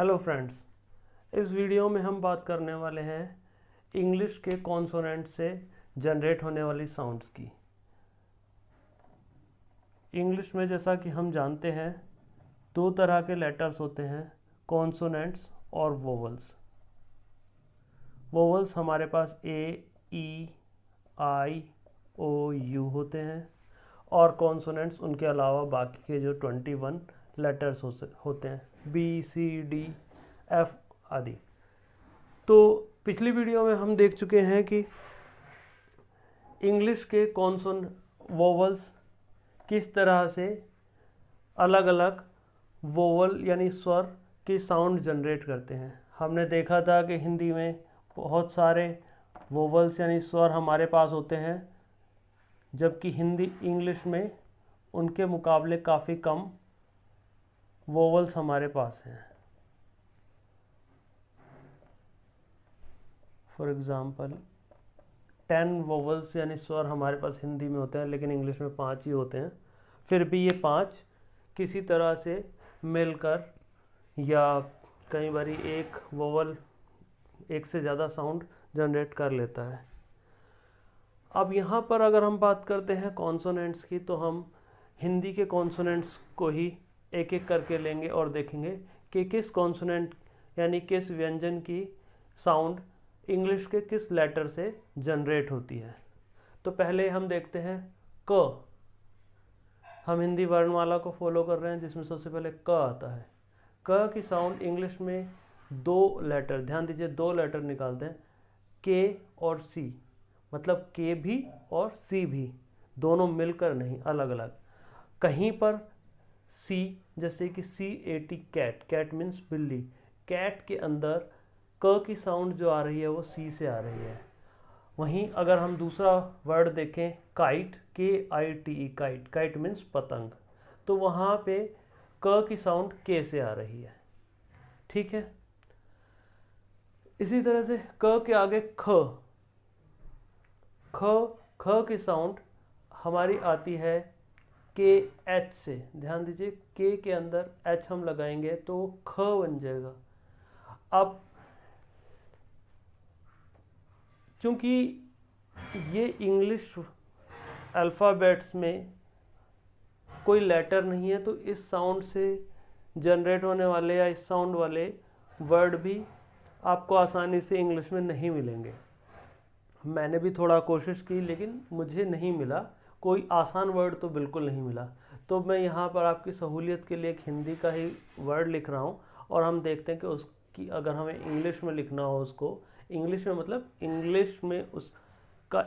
Hello friends, इस video में हम बात करने वाले हैं इंग्लिश के कॉन्सोनेंट से जनरेट होने वाली साउंड्स की। इंग्लिश में जैसा कि हम जानते हैं दो तरह के लेटर्स होते हैं, कॉन्सोनेंट्स और वोवल्स। वोवल्स हमारे पास ए, ई, आई, ओ, यू होते हैं और कॉन्सोनेंट्स उनके अलावा बाकी के जो 21 लेटर्स होते हैं, बी, सी, डी, एफ आदि। तो पिछली वीडियो में हम देख चुके हैं कि इंग्लिश के वोवल्स किस तरह से अलग अलग वोवल यानी स्वर की साउंड जनरेट करते हैं। हमने देखा था कि हिंदी में बहुत सारे वोवल्स यानी स्वर हमारे पास होते हैं, जबकि इंग्लिश में उनके मुकाबले काफ़ी कम वोवल्स हमारे पास हैं। फॉर एग्ज़ाम्पल 10 वोवल्स यानी स्वर हमारे पास हिंदी में होते हैं, लेकिन इंग्लिश में 5 ही होते हैं। फिर भी ये 5 किसी तरह से मिलकर या कई बारी एक वोवल एक से ज़्यादा साउंड जनरेट कर लेता है। अब यहाँ पर अगर हम बात करते हैं कॉन्सोनेंट्स की, तो हम हिंदी के कॉन्सोनेंट्स को ही एक एक करके लेंगे और देखेंगे कि किस कॉन्सोनेंट यानी किस व्यंजन की साउंड इंग्लिश के किस लेटर से जनरेट होती है। तो पहले हम देखते हैं क। हम हिंदी वर्णमाला को फॉलो कर रहे हैं, जिसमें सबसे पहले क आता है। क की साउंड इंग्लिश में दो लेटर, ध्यान दीजिए, दो लेटर निकालते हैं, के और सी। मतलब के भी और सी भी, दोनों मिलकर नहीं, अलग अलग। कहीं पर सी, जैसे कि CAT कैट, कैट मीन्स बिल्ली, कैट के अंदर क की साउंड जो आ रही है वो सी से आ रही है। वहीं अगर हम दूसरा वर्ड देखें kite, KITE kite, kite means पतंग, तो वहाँ पे क की साउंड के से आ रही है। ठीक है। इसी तरह से क के आगे ख, ख की साउंड हमारी आती है KH से। ध्यान दीजिए, के अंदर H हम लगाएंगे तो ख बन जाएगा। अब चूंकि ये इंग्लिश अल्फ़ाबेट्स में कोई लेटर नहीं है, तो इस साउंड से जनरेट होने वाले या इस साउंड वाले वर्ड भी आपको आसानी से इंग्लिश में नहीं मिलेंगे। मैंने भी थोड़ा कोशिश की, लेकिन मुझे नहीं मिला, कोई आसान वर्ड तो बिल्कुल नहीं मिला। तो मैं यहाँ पर आपकी सहूलियत के लिए एक हिंदी का ही वर्ड लिख रहा हूँ और हम देखते हैं कि उसकी अगर हमें इंग्लिश में लिखना हो, उसको इंग्लिश में, मतलब इंग्लिश में उसका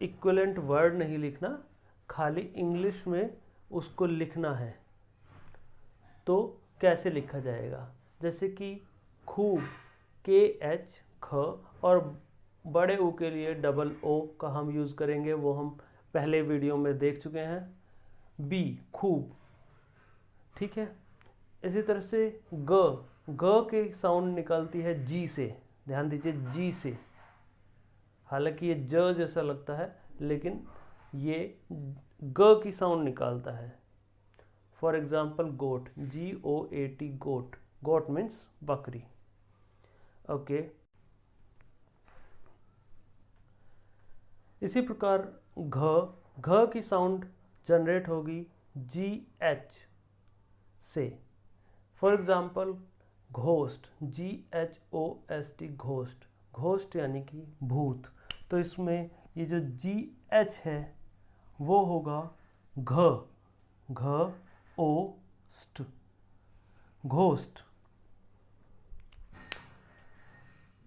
इक्विवेलेंट वर्ड नहीं लिखना, खाली इंग्लिश में उसको लिखना है, तो कैसे लिखा जाएगा। जैसे कि खूब, KH ख, और बड़े ऊ के लिए डबल O का हम यूज़ करेंगे, वो हम पहले वीडियो में देख चुके हैं, बी खूब। ठीक है। इसी तरह से ग की साउंड निकलती है जी से। ध्यान दीजिए, जी से, हालांकि ये ज जैसा लगता है, लेकिन ये ग की साउंड निकालता है। For example goat, GOAT goat, goat means बकरी। ओके। इसी प्रकार घ की साउंड जनरेट होगी GH से। For example ghost, GHOST ghost, ghost यानी कि भूत। तो इसमें ये जो GH है वो होगा घोस्ट, घोस्ट।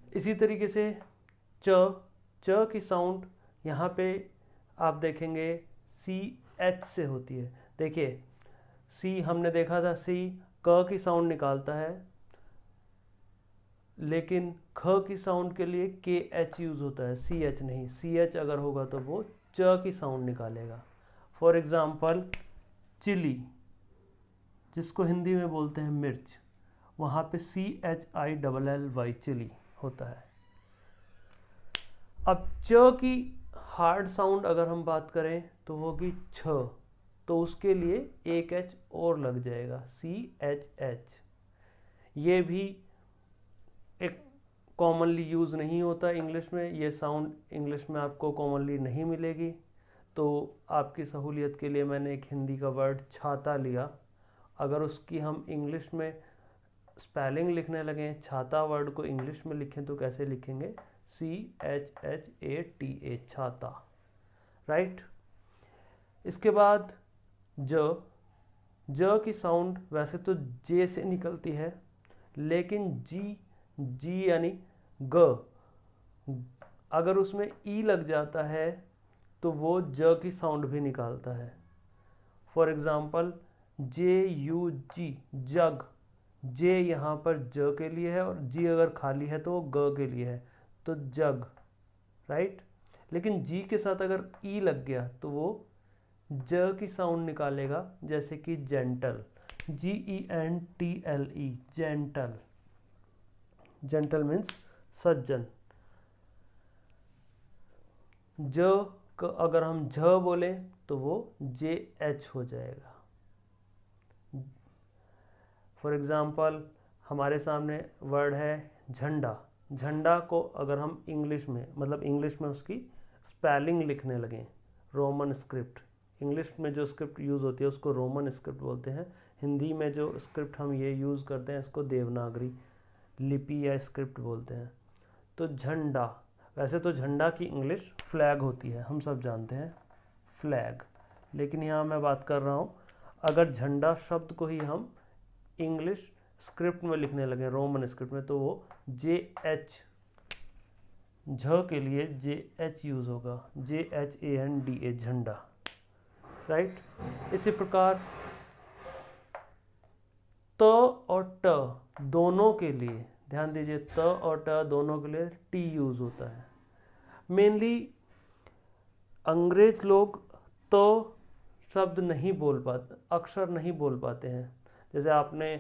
इसी तरीके से च की साउंड यहाँ पे आप देखेंगे CH से होती है। देखिए, सी हमने देखा था, सी क की साउंड निकालता है, लेकिन ख की साउंड के लिए KH यूज़ होता है, CH नहीं। CH अगर होगा तो वो च की साउंड निकालेगा। फॉर एग्ज़ाम्पल चिली, जिसको हिंदी में बोलते हैं मिर्च, वहाँ पे CHILLY चिली होता है। अब च की हार्ड साउंड अगर हम बात करें तो होगी छ, तो उसके लिए एक H और लग जाएगा, CHH। ये भी एक कॉमनली यूज़ नहीं होता इंग्लिश में, ये साउंड इंग्लिश में आपको कॉमनली नहीं मिलेगी। तो आपकी सहूलियत के लिए मैंने एक हिंदी का वर्ड छाता लिया। अगर उसकी हम इंग्लिश में स्पेलिंग लिखने लगें, छाता वर्ड को इंग्लिश में लिखें तो कैसे लिखेंगे? CHHATA, छाता, राइट। इसके बाद ज की साउंड वैसे तो जे से निकलती है, लेकिन जी यानी ग, अगर उसमें ई लग जाता है तो वो ज की साउंड भी निकालता है। फॉर एग्जाम्पल JUG, जग, जे यहाँ पर ज के लिए है और जी अगर खाली है तो वो ग के लिए है, तो जग, राइट। लेकिन जी के साथ अगर ई लग गया तो वो ज की साउंड निकालेगा, जैसे कि gentle, GENTLE, gentle. Gentle means सज्जन। अगर हम झ बोले तो वो JH हो जाएगा। फॉर एग्जाम्पल हमारे सामने वर्ड है झंडा। झंडा को अगर हम इंग्लिश में, मतलब इंग्लिश में उसकी स्पेलिंग लिखने लगें, रोमन स्क्रिप्ट, इंग्लिश में जो स्क्रिप्ट यूज़ होती है उसको रोमन स्क्रिप्ट बोलते हैं। हिंदी में जो स्क्रिप्ट हम ये यूज़ करते हैं इसको देवनागरी लिपि या स्क्रिप्ट बोलते हैं। तो झंडा, वैसे तो झंडा की इंग्लिश फ्लैग होती है, हम सब जानते हैं, फ्लैग। लेकिन यहाँ मैं बात कर रहा हूँ अगर झंडा शब्द को ही हम इंग्लिश स्क्रिप्ट में लिखने लगे, रोमन स्क्रिप्ट में, तो वो JH, झ के लिए JH यूज़ होगा, JHANDA, झंडा, राइट। इसी प्रकार त और ट दोनों के लिए, ध्यान दीजिए, त और ट दोनों के लिए टी यूज़ होता है। मेनली अंग्रेज लोग तो शब्द नहीं बोल पाते, अक्षर नहीं बोल पाते हैं। जैसे आपने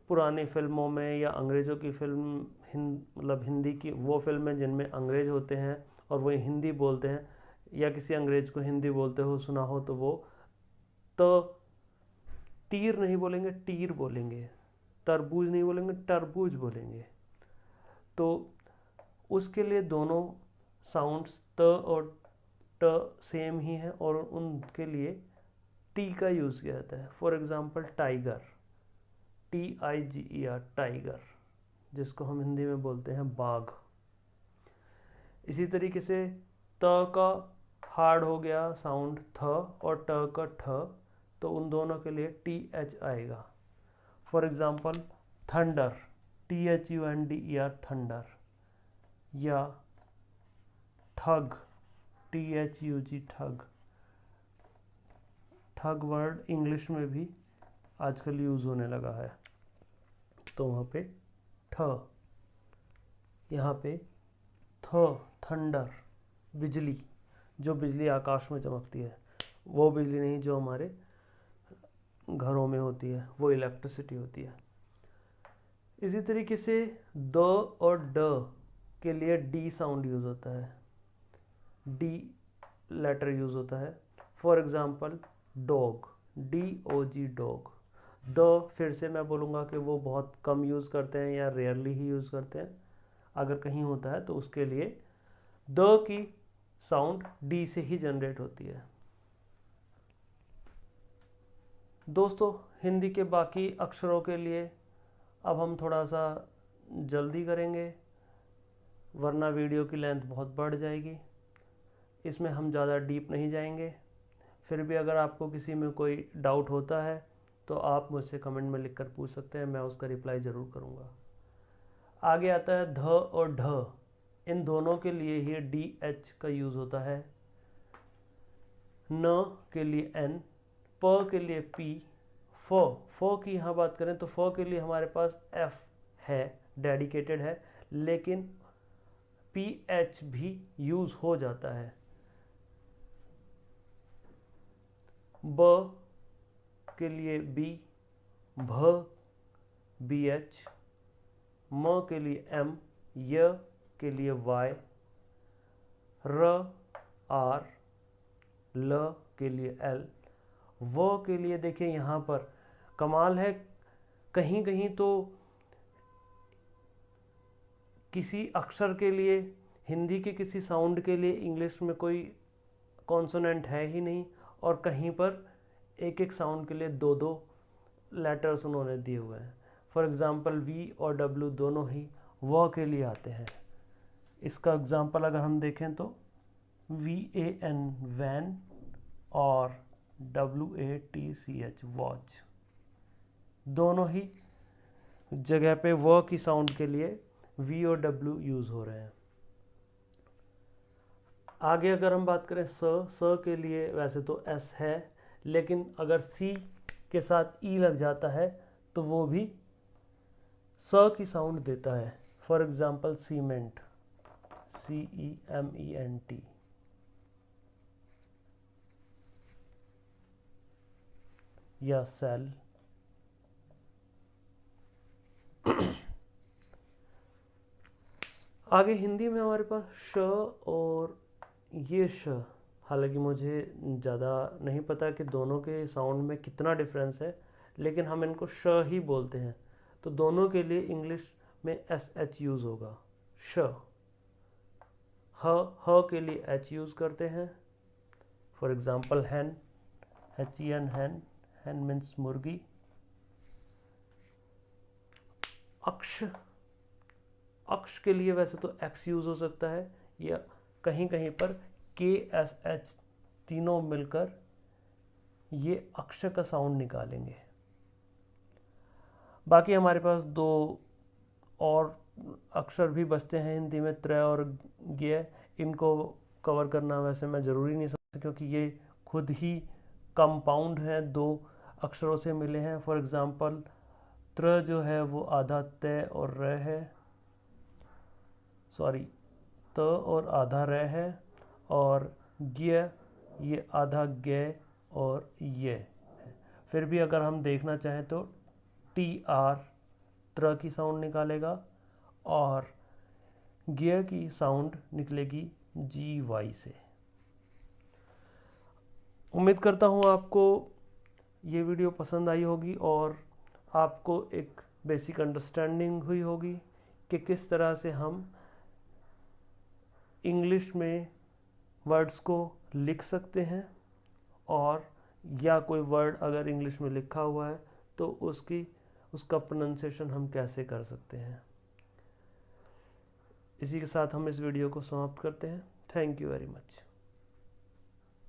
पुरानी फिल्मों में या अंग्रेज़ों की फिल्म, मतलब हिंदी की वो फिल्में जिनमें अंग्रेज होते हैं और वो हिंदी बोलते हैं, या किसी अंग्रेज को हिंदी बोलते हो सुना हो, तो वो तो तीर नहीं बोलेंगे, टीर बोलेंगे, तरबूज नहीं बोलेंगे, तरबूज बोलेंगे। तो उसके लिए दोनों साउंड्स त और ट सेम ही है और उनके लिए टी का यूज़ किया जाता है। For example tiger, TIGER, tiger, जिसको हम हिंदी में बोलते हैं बाघ। इसी तरीके से त का हार्ड हो गया साउंड थ और ट का ठ, तो उन दोनों के लिए TH आएगा। For example thunder, THUNDER, thunder, या ठग, THUG, ठग। ठग वर्ड इंग्लिश में भी आजकल यूज़ होने लगा है, तो वहाँ पे ठ, यहाँ पे थ, थंडर, बिजली, जो बिजली आकाश में चमकती है, वो बिजली नहीं जो हमारे घरों में होती है, वो इलेक्ट्रिसिटी होती है। इसी तरीके से द और ड के लिए डी साउंड यूज़ होता है, डी लेटर यूज़ होता है। For example dog, DOG, dog. The फिर से मैं बोलूँगा कि वो बहुत कम यूज़ करते हैं या रेयरली ही यूज़ करते हैं, अगर कहीं होता है तो उसके लिए द की साउंड डी से ही जनरेट होती है। दोस्तों, हिंदी के बाकी अक्षरों के लिए अब हम थोड़ा सा जल्दी करेंगे, वरना वीडियो की लेंथ बहुत बढ़ जाएगी। इसमें हम ज़्यादा डीप नहीं जाएंगे। फिर भी अगर आपको किसी में कोई डाउट होता है तो आप मुझसे कमेंट में लिखकर पूछ सकते हैं, मैं उसका रिप्लाई ज़रूर करूँगा। आगे आता है ध और ढ, इन दोनों के लिए ही DH का यूज़ होता है। न के लिए N, प के लिए P, फ की यहाँ बात करें तो फ के लिए हमारे पास F है, डेडिकेटेड है, लेकिन PH भी यूज़ हो जाता है। ब के लिए B, भ BH, म के लिए M, य के लिए Y, र R, ल के लिए L, व के लिए देखिए यहाँ पर कमाल है, कहीं कहीं तो किसी अक्षर के लिए, हिंदी के किसी साउंड के लिए इंग्लिश में कोई कॉन्सोनेंट है ही नहीं, और कहीं पर एक एक साउंड के लिए दो दो लेटर्स उन्होंने दिए हुए हैं। फॉर एग्ज़ाम्पल वी और डब्ल्यू दोनों ही व के लिए आते हैं। इसका एग्ज़ाम्पल अगर हम देखें तो VAN वैन और WATCH वॉच, दोनों ही जगह पे व की साउंड के लिए V और W यूज़ हो रहे हैं। आगे अगर हम बात करें स के लिए वैसे तो S है, लेकिन अगर C के साथ E लग जाता है तो वो भी स की साउंड देता है। फॉर एग्ज़ाम्पल सीमेंट, CEMENT, या सेल। आगे हिंदी में हमारे पास श और ये श, हालांकि मुझे ज़्यादा नहीं पता कि दोनों के साउंड में कितना डिफरेंस है, लेकिन हम इनको श ही बोलते हैं। तो दोनों के लिए इंग्लिश में SH यूज़ होगा। श, ह के लिए H यूज़ करते हैं। For example hen, HEN hen, hen means मुर्गी। अक्ष, अक्ष के लिए वैसे तो X यूज़ हो सकता है, या कहीं कहीं पर KSH, तीनों मिलकर ये अक्ष का साउंड निकालेंगे। बाकी हमारे पास दो और अक्षर भी बचते हैं हिंदी में, त्र और ज्ञ। इनको कवर करना वैसे मैं ज़रूरी नहीं समझता, क्योंकि ये खुद ही कंपाउंड है, दो अक्षरों से मिले हैं। फॉर एग्ज़ाम्पल त्र जो है वो आधा त और र है, सॉरी त और आधा र है, और ज्ञ ये आधा ग और ये है। फिर भी अगर हम देखना चाहें तो TR त्र की साउंड निकालेगा, और ज्ञ की साउंड निकलेगी GY से। उम्मीद करता हूँ आपको ये वीडियो पसंद आई होगी और आपको एक बेसिक अंडरस्टैंडिंग हुई होगी कि किस तरह से हम इंग्लिश में वर्ड्स को लिख सकते हैं, और या कोई वर्ड अगर इंग्लिश में लिखा हुआ है तो उसका प्रोनाउंसिएशन हम कैसे कर सकते हैं। इसी के साथ हम इस वीडियो को समाप्त करते हैं। Thank you very much.